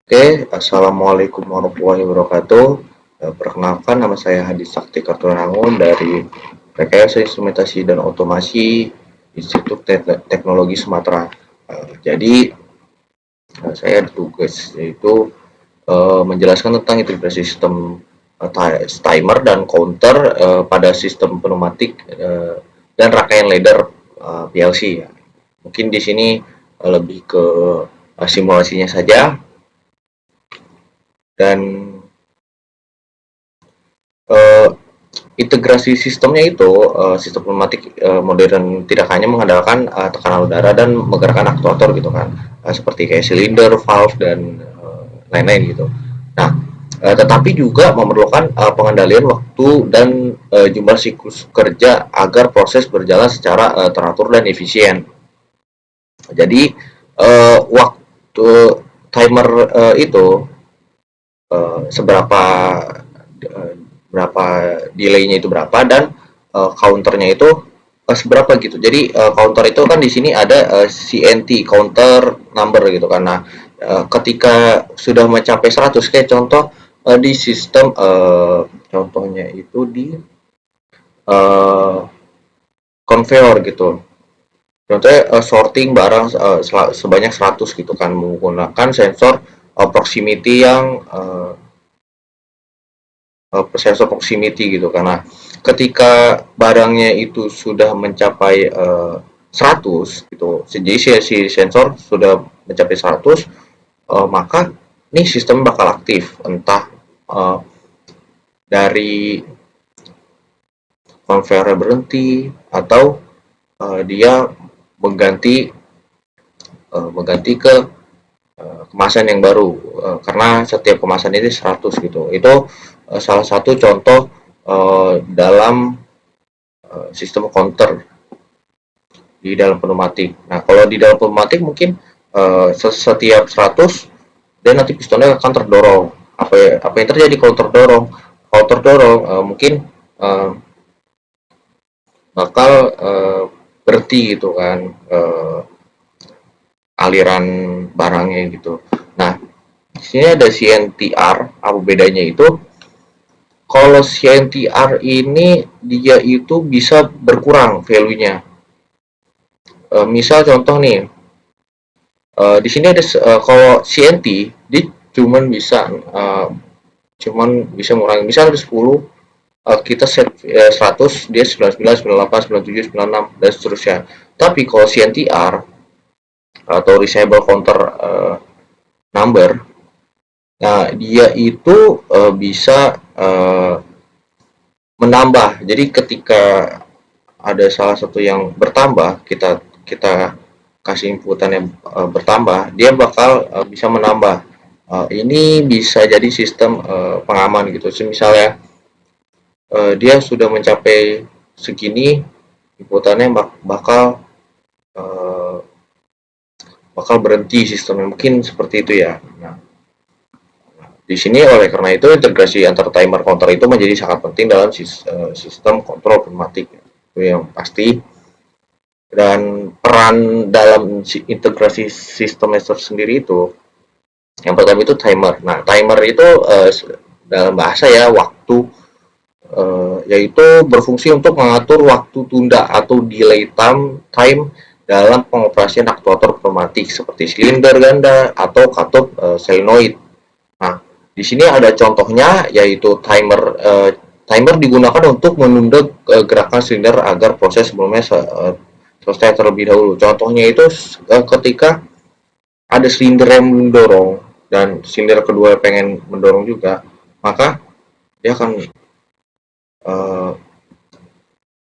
Oke, Assalamualaikum warahmatullahi wabarakatuh. Perkenalkan, nama saya Hadi Sakti Kartonangun dari Rekayasa Instrumentasi dan Otomasi Institut Teknologi Sumatera. Jadi, saya tugas yaitu menjelaskan tentang integrasi sistem timer dan counter pada sistem pneumatik dan rangkaian ladder PLC. Mungkin di sini lebih ke simulasinya saja dan eh, integrasi sistemnya itu sistem pneumatik modern tidak hanya mengandalkan tekanan udara dan menggerakkan aktuator gitu kan, seperti kayak silinder, valve dan lain-lain gitu. Nah, tetapi juga memerlukan pengendalian waktu dan jumlah siklus kerja agar proses berjalan secara teratur dan efisien. Jadi waktu timer itu seberapa uh, berapa delaynya itu berapa dan counternya itu seberapa gitu. Jadi counter itu kan di sini ada CNT counter number gitu kan. Nah, ketika sudah mencapai 100 kayak contoh di sistem contohnya itu di uh, conveyor gitu. Contohnya sorting barang sebanyak 100 gitu kan menggunakan sensor proximity yang sensor proximity gitu karena ketika barangnya itu sudah mencapai 100 gitu, jadi si sensor sudah mencapai 100, maka nih sistem bakal aktif entah uh, dari conveyor berhenti atau dia mengganti mengganti ke kemasan yang baru, karena setiap kemasan ini 100 gitu. Itu salah satu contoh dalam sistem counter di dalam pneumatik. Nah, kalau di dalam pneumatik mungkin setiap 100 dan nanti pistonnya akan terdorong. Apa yang terjadi kalau terdorong? Kalau terdorong mungkin uh, bakal berhenti gitu kan aliran barangnya gitu. Nah, di sini ada CNTR. Apa bedanya itu? Kalau CNTR ini dia itu bisa berkurang value-nya. Misal contoh nih, di sini ada kalau CNT dia cuman bisa ngurangi, misal ada 10, kita set 100, dia 99, 98, 97, 96 dan seterusnya. Tapi kalau CNTR atau Reachable Counter Number, nah dia itu bisa menambah. Jadi ketika ada salah satu yang bertambah, kita kita kasih inputan yang bertambah, dia bakal bisa menambah. Ini bisa jadi sistem pengaman gitu. Misalnya dia sudah mencapai segini, inputannya bakal uh, bakal berhenti sistemnya. Mungkin seperti itu ya. Nah, di sini oleh karena itu integrasi antar timer counter itu menjadi sangat penting dalam sistem kontrol pneumatik. Itu yang pasti. Dan peran dalam integrasi sistem master sendiri itu, yang pertama itu timer. Nah, timer itu dalam bahasa ya waktu, yaitu berfungsi untuk mengatur waktu tunda atau delay time dalam pengoperasian aktuator pneumatik seperti silinder ganda atau katup solenoid. Nah, di sini ada contohnya yaitu timer digunakan untuk menunda gerakan silinder agar proses sebelumnya selesai terlebih dahulu. Contohnya itu ketika ada silinder yang mendorong dan silinder kedua pengen mendorong juga, maka dia akan uh,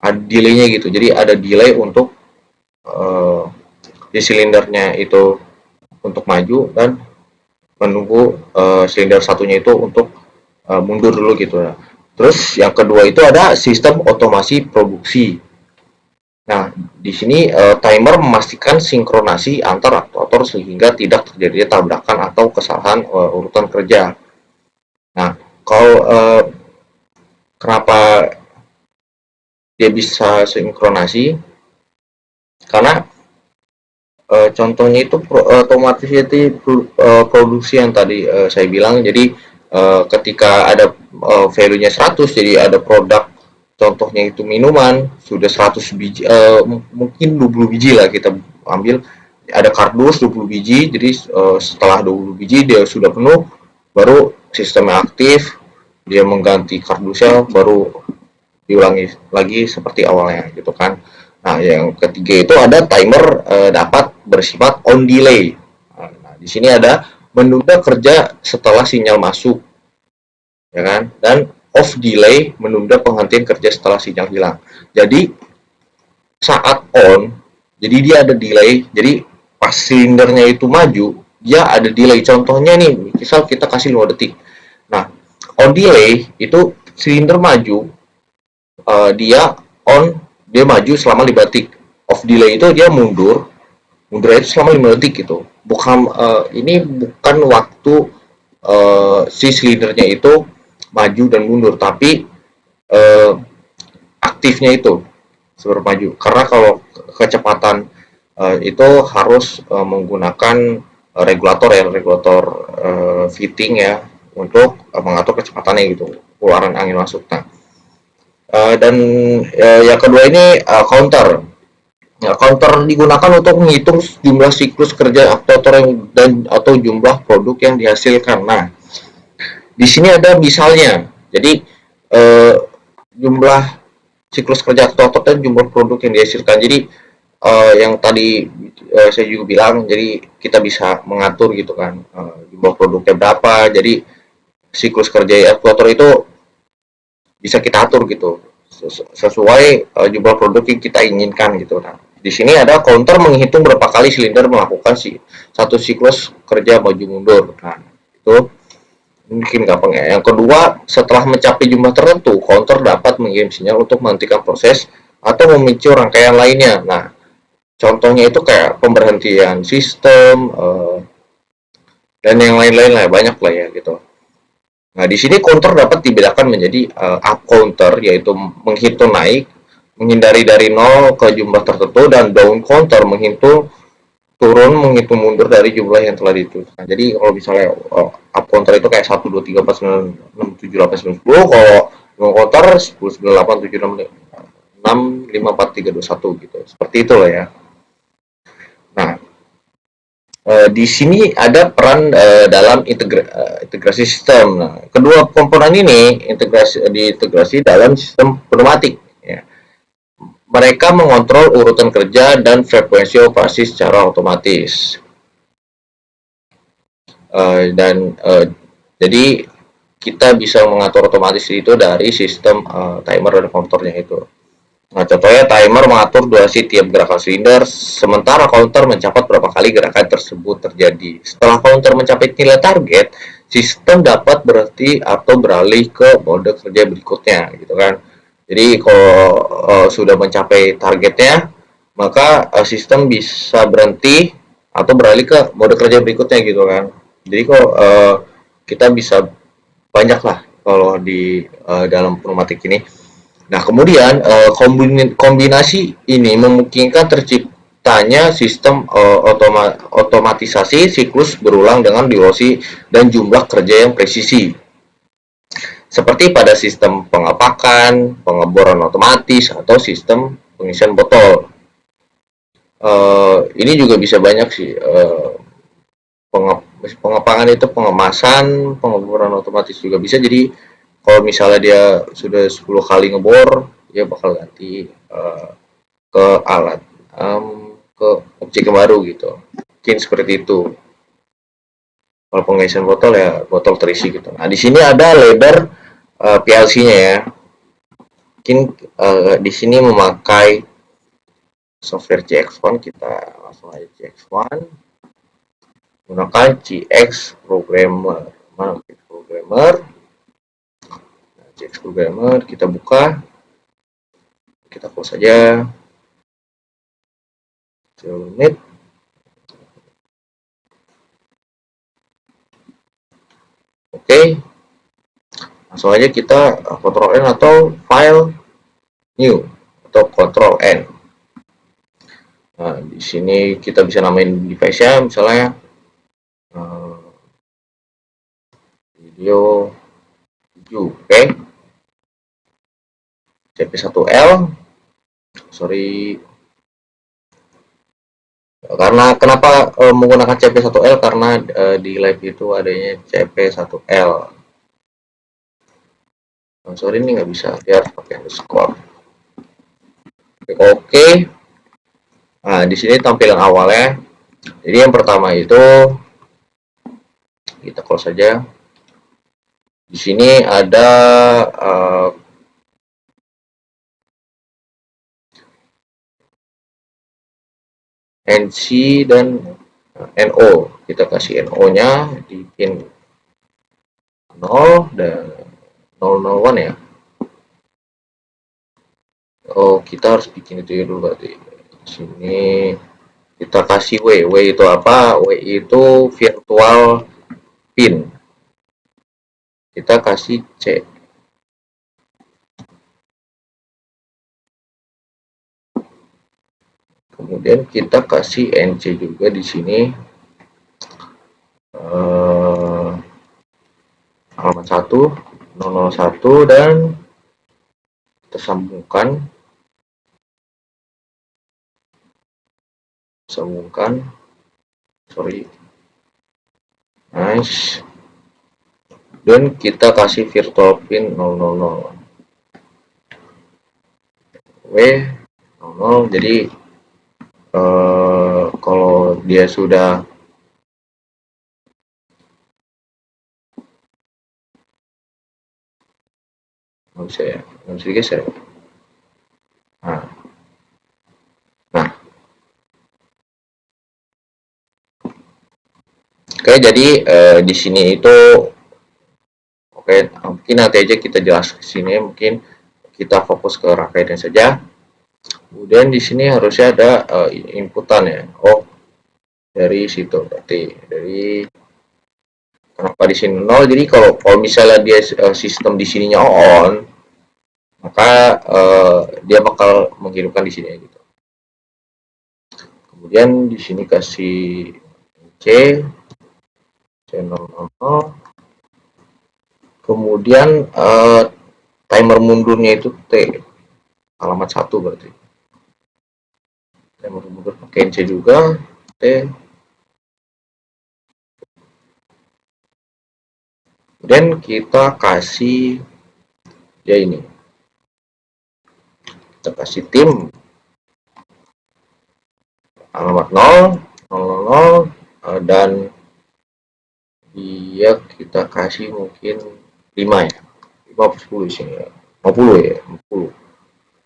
ada delay-nya gitu. Jadi ada delay untuk uh, di silindernya itu untuk maju dan menunggu silinder satunya itu untuk mundur dulu gitu. Nah, terus yang kedua itu ada sistem otomasi produksi. Nah, di sini timer memastikan sinkronasi antar aktuator sehingga tidak terjadi tabrakan atau kesalahan urutan kerja. Nah, kalau kenapa dia bisa sinkronasi? Karena Contohnya itu otomatis itu produksi yang tadi saya bilang. Jadi ketika ada value-nya 100, jadi ada produk, contohnya itu minuman sudah 100 biji, mungkin 20 biji lah kita ambil, ada kardus 20 biji, jadi setelah 20 biji dia sudah penuh, baru sistemnya aktif, dia mengganti kardusnya, baru diulangi lagi seperti awalnya gitu kan. Nah, yang ketiga itu ada timer dapat bersifat on delay. Nah, di sini ada menunda kerja setelah sinyal masuk, ya kan? Dan off delay menunda penghentian kerja setelah sinyal hilang. Jadi saat on, jadi dia ada delay. Jadi pas silindernya itu maju, dia ada delay. Contohnya nih, misal kita kasih 5 detik. Nah, on delay itu silinder maju, dia on, dia maju selama 5 detik. Off delay itu dia mundur itu selama 5 detik gitu. Bukan ini bukan waktu si silidernya itu maju dan mundur, tapi uh, aktifnya itu seberapa maju. Karena kalau kecepatan itu harus menggunakan regulator fitting ya, untuk mengatur kecepatannya gitu, keluaran angin masuk. Nah, dan yang kedua ini counter. Ya, counter digunakan untuk menghitung jumlah siklus kerja aktuator dan atau jumlah produk yang dihasilkan. Nah, di sini ada misalnya. Jadi jumlah siklus kerja aktuator dan jumlah produk yang dihasilkan. Jadi yang tadi saya juga bilang, jadi kita bisa mengatur gitu kan, jumlah produknya berapa. Jadi siklus kerja aktuator itu bisa kita atur gitu sesuai jumlah produk yang kita inginkan gitu. Nah, di sini ada counter menghitung berapa kali silinder melakukan satu siklus kerja maju mundur. Nah, itu mungkin gampang ya. Yang kedua, setelah mencapai jumlah tertentu, counter dapat mengirim sinyal untuk menghentikan proses atau memicu rangkaian lainnya. Nah, contohnya itu kayak pemberhentian sistem dan yang lain-lain lah, banyak lah ya gitu. Nah, di sini counter dapat dibedakan menjadi up counter, yaitu menghitung naik, menghindari dari 0 ke jumlah tertentu, dan down counter menghitung turun, menghitung mundur dari jumlah yang telah ditentukan. Jadi kalau misalnya up counter itu kayak 1, 2, 3, 4, 9, 6, 7, 8, 9, 10. Kalau down counter 10, 9, 8, 7, 6, 6, 5, 4, 3, 2, 1 gitu. Seperti itu loh ya. Nah, di sini ada peran dalam integrasi sistem. Nah, kedua komponen ini diintegrasi dalam sistem pneumatik. Ya. Mereka mengontrol urutan kerja dan frekuensi operasi secara otomatis. Jadi kita bisa mengatur otomatis itu dari sistem timer dan counternya itu. Nah, contohnya timer mengatur durasi tiap gerakan silinder, sementara counter mencatat berapa kali gerakan tersebut terjadi. Setelah counter mencapai nilai target, sistem dapat berhenti atau beralih ke mode kerja berikutnya, gitu kan. Jadi kalau sudah mencapai targetnya, maka sistem bisa berhenti atau beralih ke mode kerja berikutnya, gitu kan. Jadi kalau kita bisa banyak lah kalau di dalam pneumatik ini. Nah, kemudian kombinasi ini memungkinkan terciptanya sistem otomatisasi siklus berulang dengan durasi dan jumlah kerja yang presisi. Seperti pada sistem pengapakan, pengeboran otomatis, atau sistem pengisian botol. Ini juga bisa banyak sih. Pengapakan itu pengemasan, pengeboran otomatis juga bisa. Jadi kalau misalnya dia sudah 10 kali ngebor, dia bakal ganti ke alat, ke objek yang baru gitu. Mungkin seperti itu. Kalau pengisian botol ya botol terisi gitu. Nah, di sini ada lebar PLC-nya ya. Mungkin di sini memakai software GX1, kita langsung aja GX1. Gunakan GX Programmer. Mana GX Programmer? GX Programmer kita buka, kita close saja. 0 menit. Oke, langsung aja kita Ctrl N atau File New atau Ctrl N. Nah, di sini kita bisa namain device-nya misalnya eh, video 7, oke. CP1L, sorry, karena kenapa menggunakan CP1L karena di live itu adanya CP1L. Sorry ini nggak bisa, dia harus pakai underscore. Oke. Nah, di sini tampilan awalnya. Jadi yang pertama itu kita close saja. Di sini ada NC dan NO. Kita kasih NO-nya di pin 0 dan 001 ya. Oh, kita harus bikin itu ya dulu berarti. Di sini kita kasih W. W itu apa? W itu virtual pin. Kita kasih C. Kemudian kita kasih NC juga di sini. Alamat 1, 001 dan tersambungkan sorry, nice, dan kita kasih virtual pin 000 W 00. Jadi kalau dia sudah nggak bisa ya, nggak bisa digeser. Nah, nah, oke, jadi di sini itu oke, mungkin nanti aja kita jelas ke sini, mungkin kita fokus ke rangkaiannya saja. Kemudian di sini harusnya ada inputan ya. Oh, dari situ berarti dari kenapa di sini 0. Jadi kalau misalnya dia sistem di sininya on, maka dia bakal menghidupkan di sini gitu. Kemudian di sini kasih C, C00. Kemudian timer mundurnya itu T, alamat 1 berarti. Timer mundur pakai C juga, T. Dan kita kasih ya ini. Kita kasih tim alamat 0, 000, dan dia kita kasih mungkin 5 ya. 5 atau 10 di sini ya. 50 ya, 50.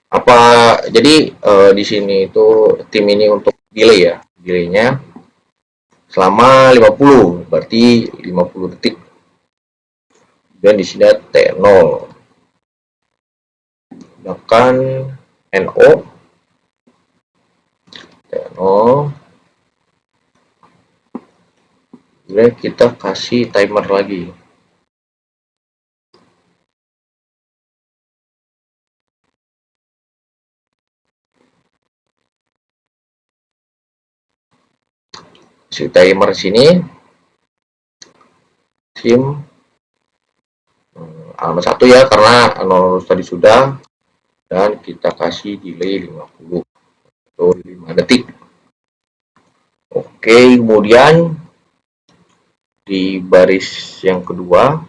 Apa jadi di sini itu tim ini untuk delay ya. Delaynya selama 50, berarti 50 detik. Dan di sini ada T0. Bahkan NO T0. Kemudian kita kasih timer lagi. Si timer sini sim alamat 1 ya karena 0 tadi sudah, dan kita kasih delay 50 atau 5 detik. Oke, kemudian di baris yang kedua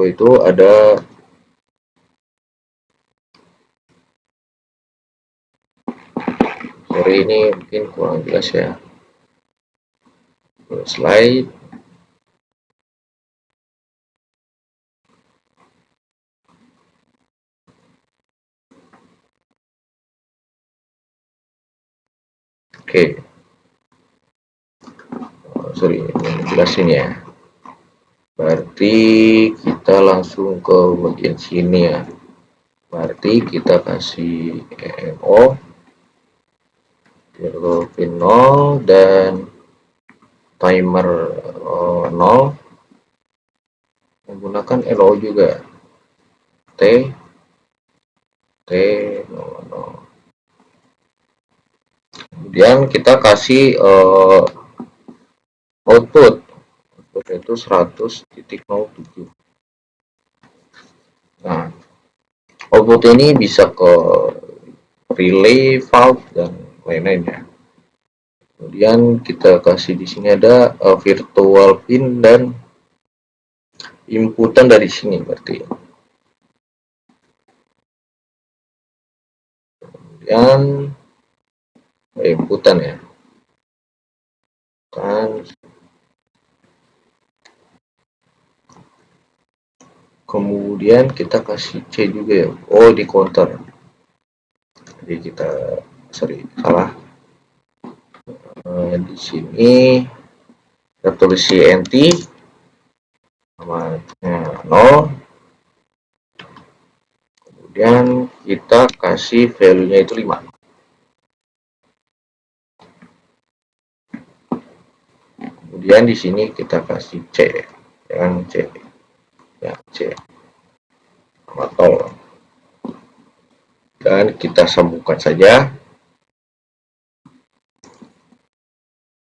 itu ada sorry ini mungkin kurang jelas ya, slide. Oke, sorry jelasin ya, berarti kita langsung ke bagian sini ya. Berarti kita kasih EMO pin 0 dan timer 0 menggunakan LO juga T T00. Kemudian kita kasih output itu 100.07. Nah, output ini bisa ke relay, valve, dan lain-lain ya. Kemudian kita kasih di sini ada virtual pin dan inputan dari sini berarti. Kemudian inputan ya. Kan kemudian kita kasih C juga ya. Oh, di counter. Jadi kita salah. Di sini kita tulis CNT sama 0. Kemudian kita kasih value-nya itu 5. Kemudian di sini kita kasih C, dengan C, ya C, tol. Dan kita sambungkan saja.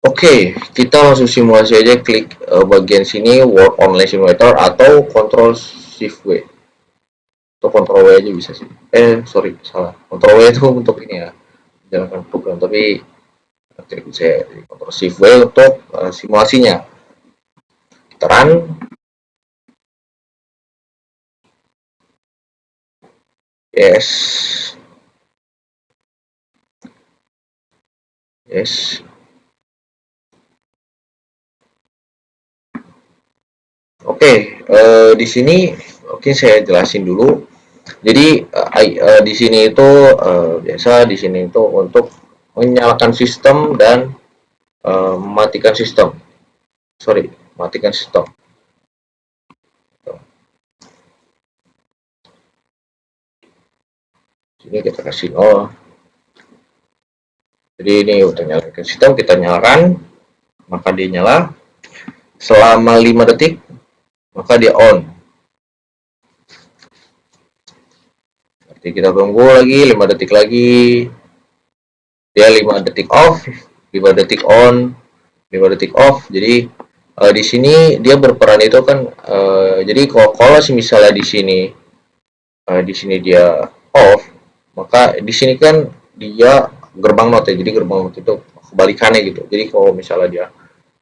Oke, kita langsung simulasi aja. Klik bagian sini Work Online Simulator atau Control Shift W atau Control W aja bisa sih. Sorry, salah. Control W itu untuk ini ya, jalankan program. Tapi nanti saya Control Shift W untuk simulasinya. Kita run. Yes. Yes. Oke, di sini oke saya jelasin dulu. Jadi di sini itu biasa di sini itu untuk menyalakan sistem dan mematikan sistem. Sorry, matikan sistem. Sini kita kasih 0. Jadi ini udah nyalakan sistem, kita nyalakan, maka dia nyala. Selama 5 detik, maka dia on. Nanti kita tunggu lagi 5 detik lagi. Dia 5 detik off, 5 detik on, 5 detik off. Jadi di sini dia berperan itu kan jadi kalau misalnya di sini dia off, maka di sini kan dia gerbang not ya. Jadi gerbang not itu kebalikannya gitu. Jadi kalau misalnya dia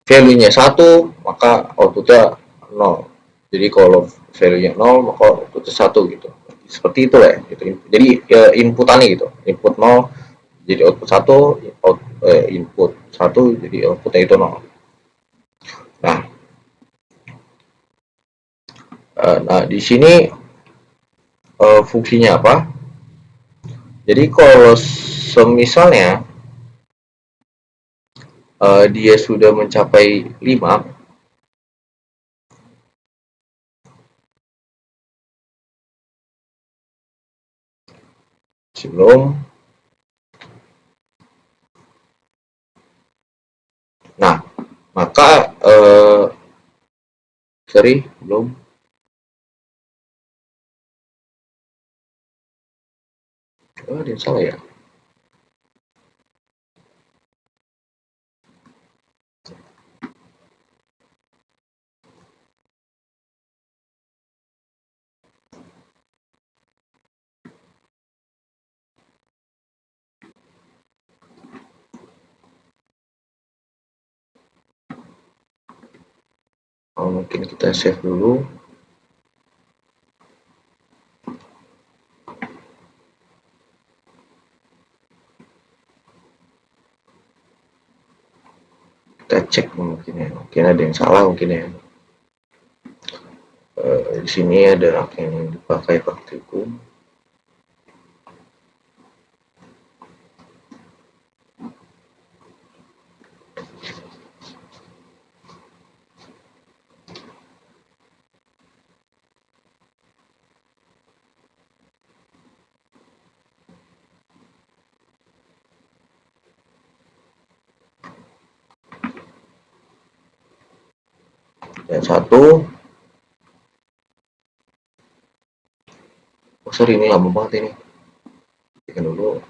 value-nya 1, maka outputnya 0. Jadi kalau value-nya 0, maka outputnya 1 gitu. Seperti itu ya gitu. Jadi inputannya gitu. Input 0 jadi output 1, input 1 jadi outputnya itu 0. Nah, di sini fungsinya apa? Jadi kalau semisalnya dia sudah mencapai 5, sebelum, nah maka sorry belum, ada yang salah ya. Mungkin kita save dulu. Kita cek mungkin ya, mungkin ada yang salah mungkin ya. Di sini ada rangkaian yang dipakai praktikum. Dan satu, oh sorry ini lama banget ini. Tekan dulu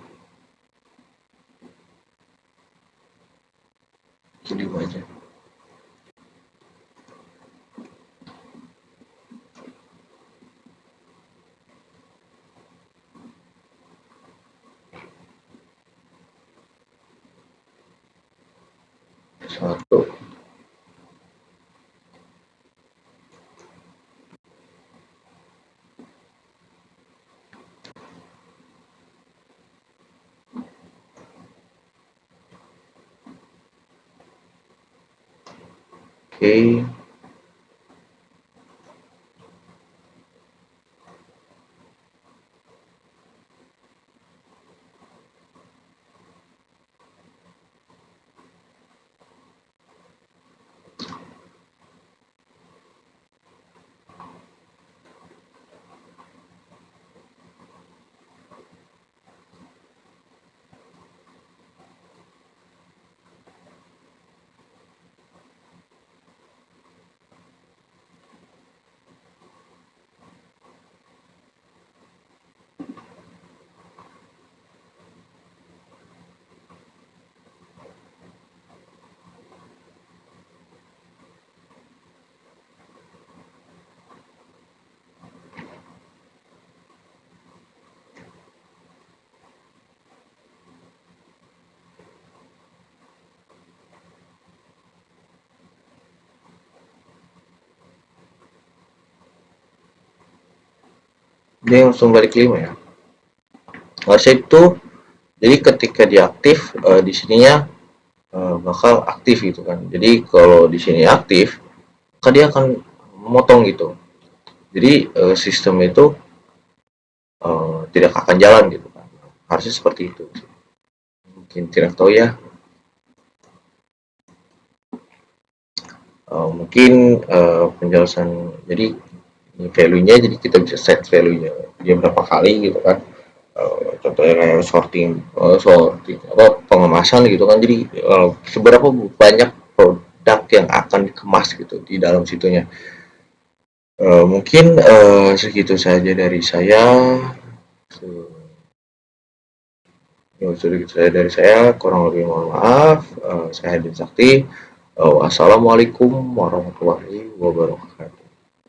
kirim aja. Satu. Oke. Dia langsung balik 5 ya. Harusnya itu jadi ketika diaktif di sininya bakal aktif gitu kan. Jadi kalau di sini aktif, maka dia akan memotong gitu. Jadi sistem itu tidak akan jalan gitu kan. Harusnya seperti itu. Mungkin tidak tahu ya. Mungkin penjelasan jadi value-nya, jadi kita bisa set value-nya dia berapa kali gitu kan. Contohnya kayak sorting apa pengemasan gitu kan, jadi seberapa banyak produk yang akan dikemas gitu di dalam situnya. Mungkin segitu saja dari saya. Segitu saja dari saya, kurang lebih mohon maaf. Saya Hadin Sakti. Wassalamualaikum warahmatullahi wabarakatuh.